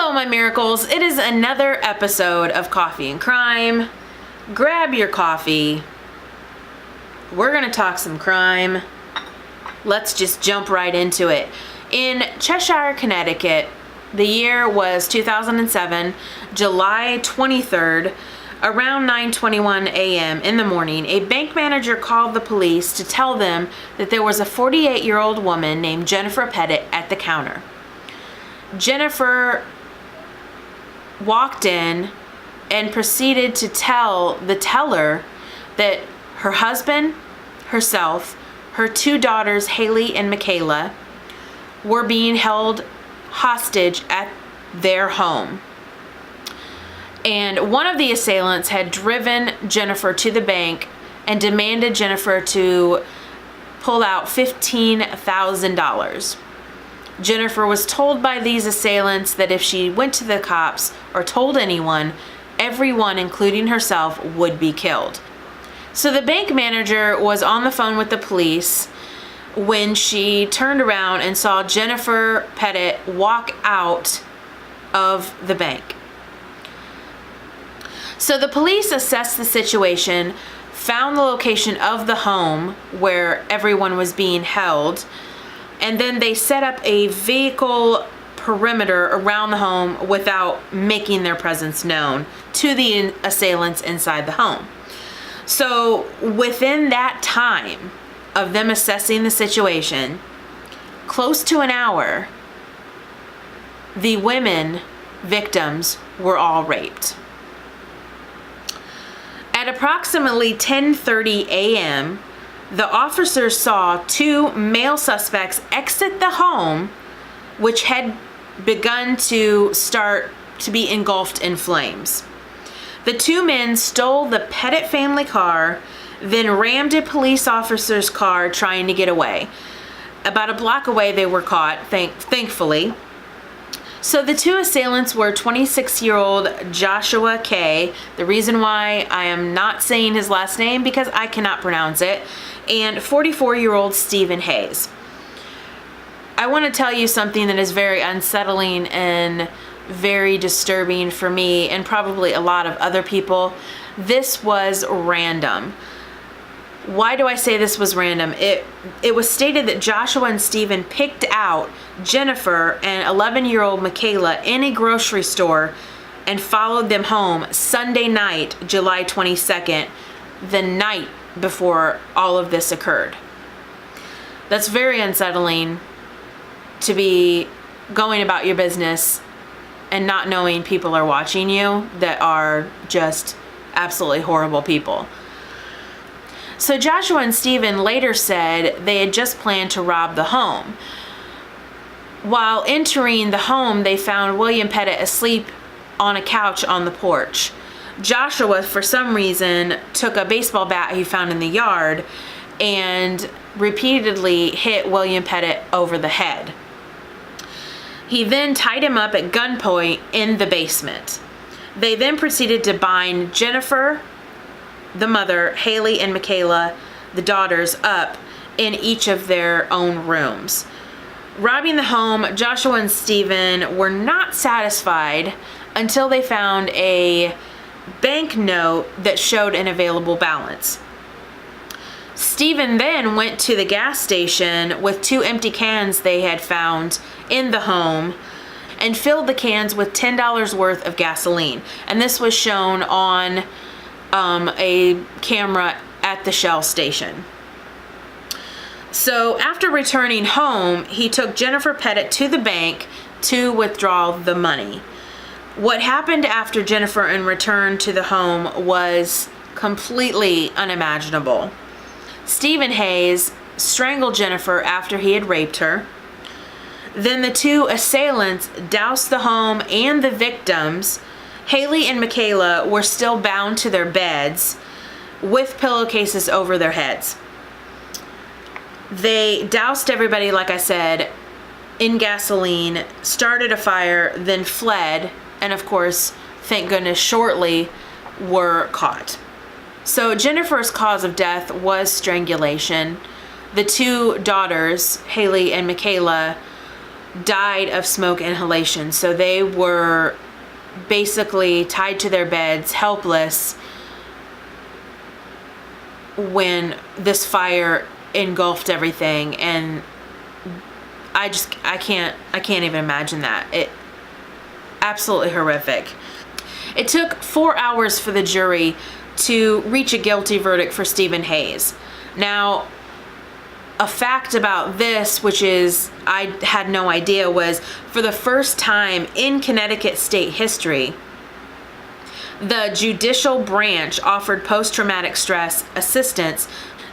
Hello, my miracles. It is another episode of Coffee and Crime. Grab your coffee. We're gonna talk some crime. Let's just jump right into it. In Cheshire, Connecticut, the year was 2007, July 23rd, around 9:21 a.m. in the morning, a bank manager called the police to tell them that there was a 48-year-old woman named Jennifer Pettit at the counter. Jennifer walked in and proceeded to tell the teller that her husband, herself, her two daughters, Haley and Michaela, were being held hostage at their home. And one of the assailants had driven Jennifer to the bank and demanded Jennifer to pull out $15,000. Jennifer was told by these assailants that if she went to the cops or told anyone, everyone, including herself, would be killed. So the bank manager was on the phone with the police when she turned around and saw Jennifer Pettit walk out of the bank. So the police assessed the situation, found the location of the home where everyone was being held, and then they set up a vehicle perimeter around the home without making their presence known to the assailants inside the home. So within that time of them assessing the situation, close to an hour, the women victims were all raped. At approximately 10:30 a.m., the officers saw two male suspects exit the home, which had begun to start to be engulfed in flames. The two men stole the Pettit family car, then rammed a police officer's car trying to get away. About a block away they were caught, thankfully. So the two assailants were 26-year-old Joshua K. The reason why I am not saying his last name because I cannot pronounce it, and 44-year-old Stephen Hayes. I want to tell you something that is very unsettling and very disturbing for me and probably a lot of other people. This was random. Why do I say this was random? It was stated that Joshua and Stephen picked out Jennifer and 11-year-old Michaela in a grocery store and followed them home Sunday night, July 22nd, the night before all of this occurred. That's very unsettling to be going about your business and not knowing people are watching you that are just absolutely horrible people. So Joshua and Stephen later said they had just planned to rob the home. While entering the home, they found William Pettit asleep on a couch on the porch. Joshua, for some reason, took a baseball bat he found in the yard and repeatedly hit William Pettit over the head. He then tied him up at gunpoint in the basement. They then proceeded to bind Jennifer, the mother, Haley and Michaela, the daughters, up in each of their own rooms. Robbing the home, Joshua and Stephen were not satisfied until they found a banknote that showed an available balance. Stephen then went to the gas station with two empty cans they had found in the home and filled the cans with $10 worth of gasoline. And this was shown on a camera at the Shell station. So after returning home, he took Jennifer Pettit to the bank to withdraw the money. What happened after Jennifer and returned to the home was completely unimaginable. Stephen Hayes strangled Jennifer after he had raped her. Then the two assailants doused the home and the victims. Haley and Michaela were still bound to their beds with pillowcases over their heads. They doused everybody, like I said, in gasoline, started a fire, then fled, and of course, thank goodness, shortly were caught. So Jennifer's cause of death was strangulation. The two daughters, Haley and Michaela, died of smoke inhalation. So they were basically tied to their beds, helpless, when this fire engulfed everything. And I can't even imagine that. It absolutely horrific. It took 4 hours for the jury to reach a guilty verdict for Stephen Hayes. Now, a fact about this, which is I had no idea, was for the first time in Connecticut state history, the judicial branch offered post-traumatic stress assistance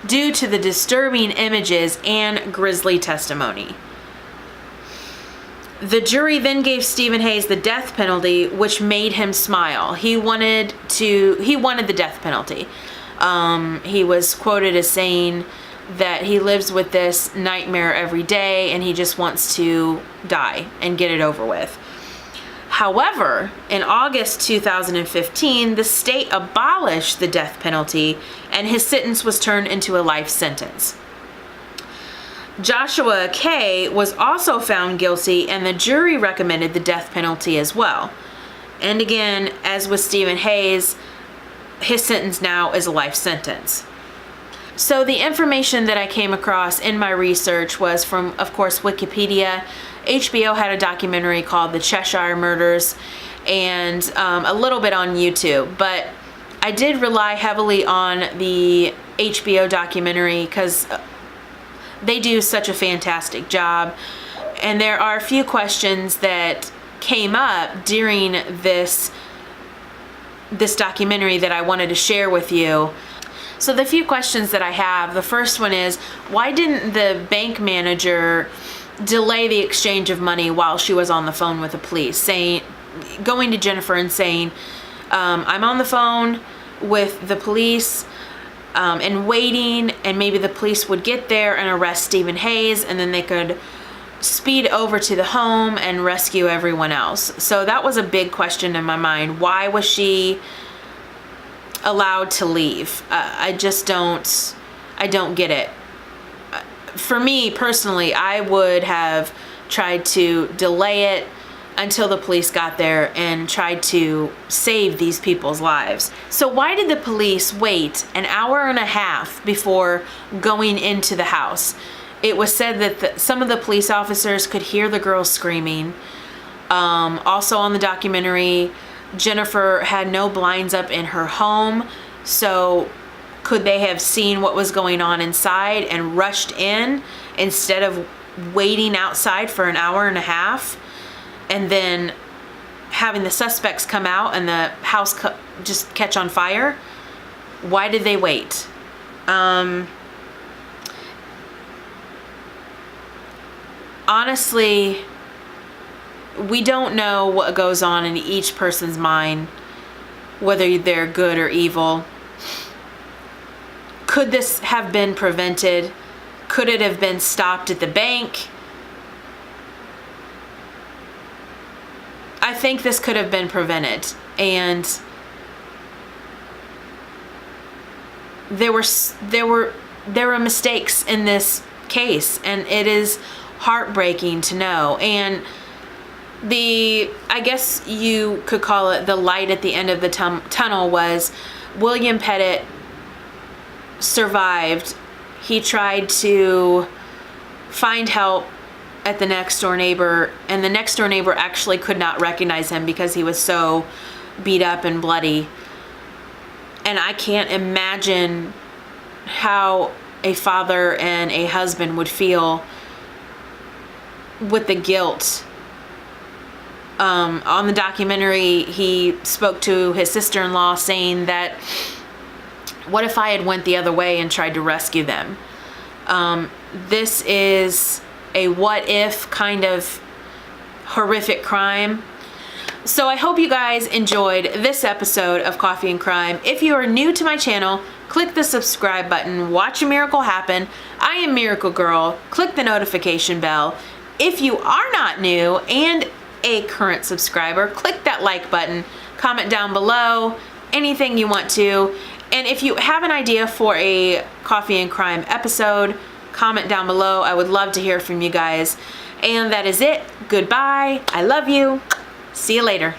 due to the disturbing images and grisly testimony. The jury then gave Stephen Hayes the death penalty, which made him smile. He wanted the death penalty. He was quoted as saying that he lives with this nightmare every day and he just wants to die and get it over with. However, in August 2015, the state abolished the death penalty and his sentence was turned into a life sentence. Joshua K. was also found guilty and the jury recommended the death penalty as well. And again, as with Stephen Hayes, his sentence now is a life sentence. So the information that I came across in my research was from, of course, Wikipedia. HBO had a documentary called The Cheshire Murders, and a little bit on YouTube. But I did rely heavily on the HBO documentary because they do such a fantastic job. And there are a few questions that came up during this documentary that I wanted to share with you. So the few questions that I have, the first one is, why didn't the bank manager delay the exchange of money while she was on the phone with the police, going to Jennifer and saying, I'm on the phone with the police, and waiting, and maybe the police would get there and arrest Stephen Hayes, and then they could speed over to the home and rescue everyone else. So that was a big question in my mind. Why was she allowed to leave? I don't get it. For me personally, I would have tried to delay it until the police got there and tried to save these people's lives. So why did the police wait an hour and a half before going into the house? It was said that some of the police officers could hear the girls screaming. Also on the documentary, Jennifer had no blinds up in her home, so could they have seen what was going on inside and rushed in instead of waiting outside for an hour and a half and then having the suspects come out and the house just catch on fire? Why did they wait? Honestly, we don't know what goes on in each person's mind, whether they're good or evil. Could this have been prevented? Could it have been stopped at the bank? I think this could have been prevented. And there were mistakes in this case, and it is heartbreaking to know. And I guess you could call it the light at the end of the tunnel was William Pettit survived. He tried to find help at the next door neighbor, and the next door neighbor actually could not recognize him because he was so beat up and bloody. And I can't imagine how a father and a husband would feel with the guilt. On the documentary, he spoke to his sister-in-law saying that, what if I had went the other way and tried to rescue them? This is a what if kind of horrific crime. So I hope you guys enjoyed this episode of Coffee and Crime. If you are new to my channel, click the subscribe button, watch a miracle happen. I am Miracle Girl. Click the notification bell. If you are not new and a current subscriber, click that like button, comment down below anything you want to. And if you have an idea for a Coffee and Crime episode, comment down below. I would love to hear from you guys. And that is it. Goodbye. I love you. See you later.